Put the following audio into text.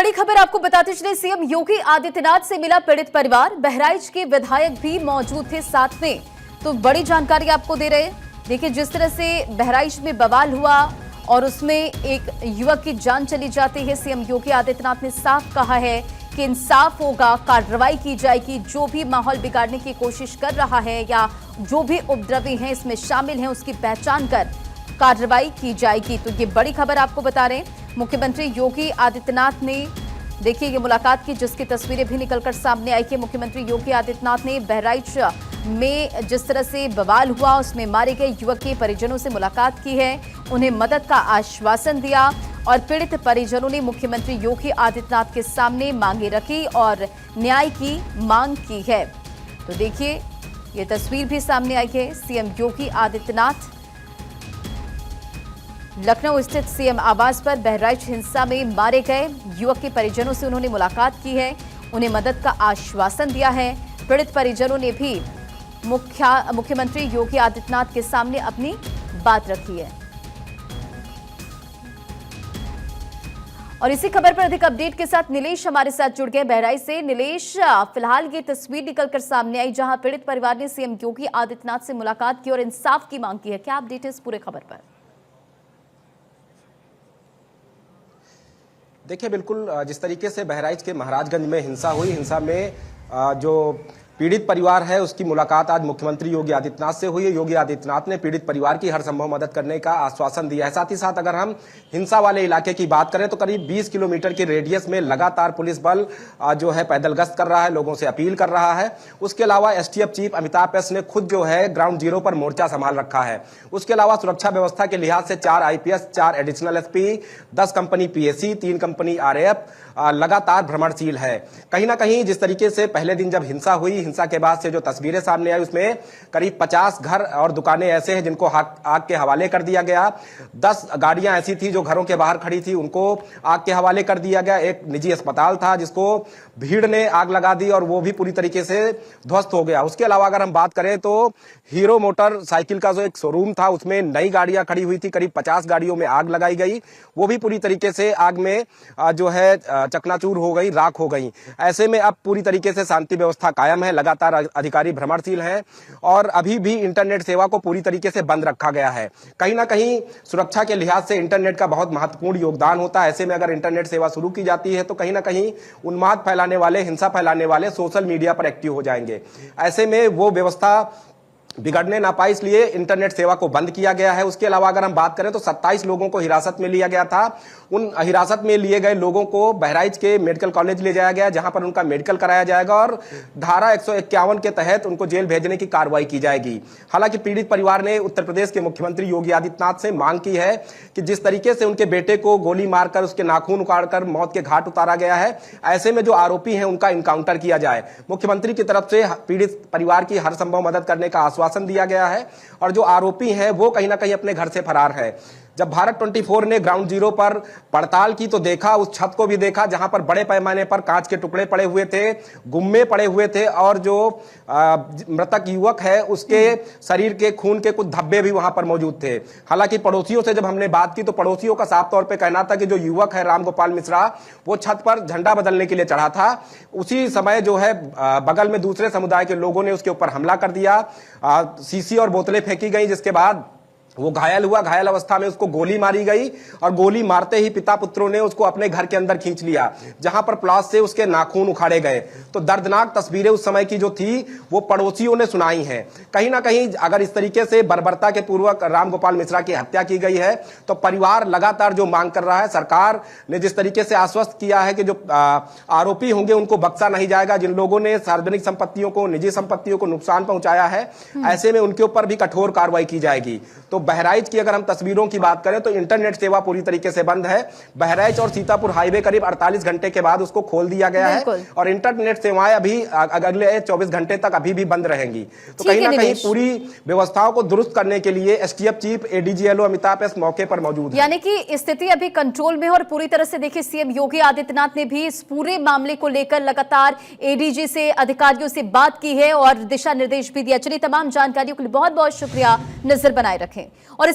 बड़ी खबर आपको बताते चले, सीएम योगी आदित्यनाथ से मिला पीड़ित परिवार। बहराइच के विधायक भी मौजूद थे साथ में, तो बड़ी जानकारी आपको दे रहे हैं। देखिए, जिस तरह से बहराइच में बवाल हुआ और उसमें एक युवक की जान चली जाती है, सीएम योगी आदित्यनाथ ने साफ कहा है कि इंसाफ होगा, कार्रवाई की जाएगी। जो भी माहौल बिगाड़ने की कोशिश कर रहा है या जो भी उपद्रवी हैं इसमें शामिल हैं, उसकी पहचान कर कार्रवाई की जाएगी। तो ये बड़ी खबर आपको बता रहे हैं। मुख्यमंत्री योगी आदित्यनाथ ने देखिए ये मुलाकात की, जिसकी तस्वीरें भी निकलकर सामने आई कि मुख्यमंत्री योगी आदित्यनाथ ने बहराइच में जिस तरह से बवाल हुआ उसमें मारे गए युवक के परिजनों से मुलाकात की है, उन्हें मदद का आश्वासन दिया और पीड़ित परिजनों ने मुख्यमंत्री योगी आदित्यनाथ के सामने मांगे रखी और न्याय की मांग की है। तो देखिए ये तस्वीर भी सामने आई है। सीएम योगी आदित्यनाथ लखनऊ स्थित सीएम आवास पर बहराइच हिंसा में मारे गए युवक के परिजनों से उन्होंने मुलाकात की है, उन्हें मदद का आश्वासन दिया है। पीड़ित परिजनों ने भी मुख्यमंत्री योगी आदित्यनाथ के सामने अपनी बात रखी है। और इसी खबर पर अधिक अपडेट के साथ नीलेश हमारे साथ जुड़ गए बहराइच से। नीलेश, फिलहाल ये तस्वीर निकलकर सामने आई जहां पीड़ित परिवार ने सीएम योगी आदित्यनाथ से मुलाकात की और इंसाफ की मांग की है। क्या अपडेट है इस पूरे खबर पर? देखिए, बिल्कुल जिस तरीके से बहराइच के महाराजगंज में हिंसा हुई, हिंसा में जो पीड़ित परिवार है उसकी मुलाकात आज मुख्यमंत्री योगी आदित्यनाथ से हुई है। योगी आदित्यनाथ ने पीड़ित परिवार की हर संभव मदद करने का आश्वासन दिया है। साथ ही साथ अगर हम हिंसा वाले इलाके की बात करें तो करीब 20 किलोमीटर के रेडियस में लगातार पुलिस बल जो है पैदल गश्त कर रहा है, लोगों से अपील कर रहा है। उसके अलावा एसटीएफ चीफ अमिताभ एस ने खुद जो है ग्राउंड जीरो पर मोर्चा संभाल रखा है। उसके अलावा सुरक्षा व्यवस्था के लिहाज से 4 IPS, 4 additional SP, 10 company PAC, 3 company RAF लगातार भ्रमणशील है। कहीं ना कहीं जिस तरीके से पहले दिन जब हिंसा हुई, हिंसा के बाद से जो तस्वीरें सामने आई उसमें करीब 50 घर और दुकानें ऐसे हैं जिनको आग के हवाले कर दिया गया। 10 गाड़ियां ऐसी थी जो घरों के बाहर खड़ी थी, उनको आग के हवाले कर दिया गया। एक निजी अस्पताल था जिसको भीड़ ने आग लगा दी और वो भी पूरी तरीके से ध्वस्त हो गया। उसके अलावा अगर हम बात करें तो हीरो मोटर साइकिल का जो एक शोरूम था उसमें नई गाड़ियां खड़ी हुई थी, करीब 50 गाड़ियों में आग लगाई गई, वो भी पूरी तरीके से आग में जो है चकनाचूर हो गई, राख हो गई। ऐसे में अब पूरी तरीके से शांति व्यवस्था कायम है, लगातार अधिकारी भ्रमणशील हैं और अभी भी इंटरनेट सेवा को पूरी तरीके से बंद रखा गया है। कहीं ना कहीं सुरक्षा के लिहाज से इंटरनेट का बहुत महत्वपूर्ण योगदान होता है। ऐसे में अगर इंटरनेट सेवा शुरू की जाती है तो कहीं ना कहीं उन्माद फैलाने वाले, हिंसा फैलाने वाले सोशल मीडिया पर एक्टिव हो जाएंगे। ऐसे में वो व्यवस्था बिगड़ने ना पाए, इसलिए इंटरनेट सेवा को बंद किया गया है। उसके अलावा अगर हम बात करें तो 27 लोगों को हिरासत में लिया गया था। उन हिरासत में लिए गए लोगों को बहराइच के मेडिकल कॉलेज ले जाया गया, जहां पर उनका मेडिकल कराया जाएगा और धारा 151 के तहत उनको जेल भेजने की कार्रवाई की जाएगी। हालांकि पीड़ित परिवार ने उत्तर प्रदेश के मुख्यमंत्री योगी आदित्यनाथ से मांग की है कि जिस तरीके से उनके बेटे को गोली मारकर उसके नाखून उखाड़कर मौत के घाट उतारा गया है, ऐसे में जो आरोपी हैं उनका इनकाउंटर किया जाए। मुख्यमंत्री की तरफ से पीड़ित परिवार की हर संभव मदद करने का आश्वासन दिया गया है और जो आरोपी हैं वो कहीं ना कहीं अपने घर से फरार है। जब भारत 24 ने ग्राउंड जीरो पर पड़ताल की तो देखा, उस छत को भी देखा जहां पर बड़े पैमाने पर कांच के टुकड़े पड़े हुए थे, गुम्मे पड़े हुए थे और जो मृतक युवक है उसके शरीर के खून के कुछ धब्बे भी वहां पर मौजूद थे। हालांकि पड़ोसियों से जब हमने बात की तो पड़ोसियों का साफ तौर पर कहना था कि जो युवक है रामगोपाल मिश्रा, वो छत पर झंडा बदलने के लिए चढ़ा था। उसी समय जो है बगल में दूसरे समुदाय के लोगों ने उसके ऊपर हमला कर दिया, शीशी और बोतलें फेंकी गई, जिसके बाद वो घायल हुआ। घायल अवस्था में उसको गोली मारी गई और गोली मारते ही पिता पुत्रों ने उसको अपने घर के अंदर खींच लिया, जहां पर प्लास से उसके नाखून उखाड़े गए। तो दर्दनाक तस्वीरें उस समय की जो थी वो पड़ोसियों ने सुनाई हैं। कहीं ना कहीं अगर इस तरीके से बर्बरता के पूर्वक रामगोपाल मिश्रा की हत्या की गई है तो परिवार लगातार जो मांग कर रहा है, सरकार ने जिस तरीके से आश्वस्त किया है कि जो आरोपी होंगे उनको बख्शा नहीं जाएगा। जिन लोगों ने सार्वजनिक संपत्तियों को, निजी संपत्तियों को नुकसान पहुंचाया है, ऐसे में उनके ऊपर भी कठोर कार्रवाई की जाएगी। तो बहराइच की अगर हम तस्वीरों की बात करें तो इंटरनेट सेवा पूरी तरीके से बंद है। बहराइच और सीतापुर हाईवे करीब 48 घंटे के बाद उसको खोल दिया गया है और इंटरनेट सेवाएं अभी अगले 24 घंटे तक अभी भी बंद रहेंगी। तो कहीं ना कहीं पूरी व्यवस्थाओं को दुरुस्त करने के लिए STF chief ADGLO Amitabh S मौके पर मौजूद है। यानी कि स्थिति अभी कंट्रोल में है और पूरी तरह से देखिए सीएम योगी आदित्यनाथ ने भी इस पूरे मामले को लेकर लगातार ADG से, अधिकारियों से बात की है और दिशा निर्देश भी दिया। चलिए, तमाम जानकारियों के लिए बहुत बहुत शुक्रिया। नजर बनाए रखें और इसे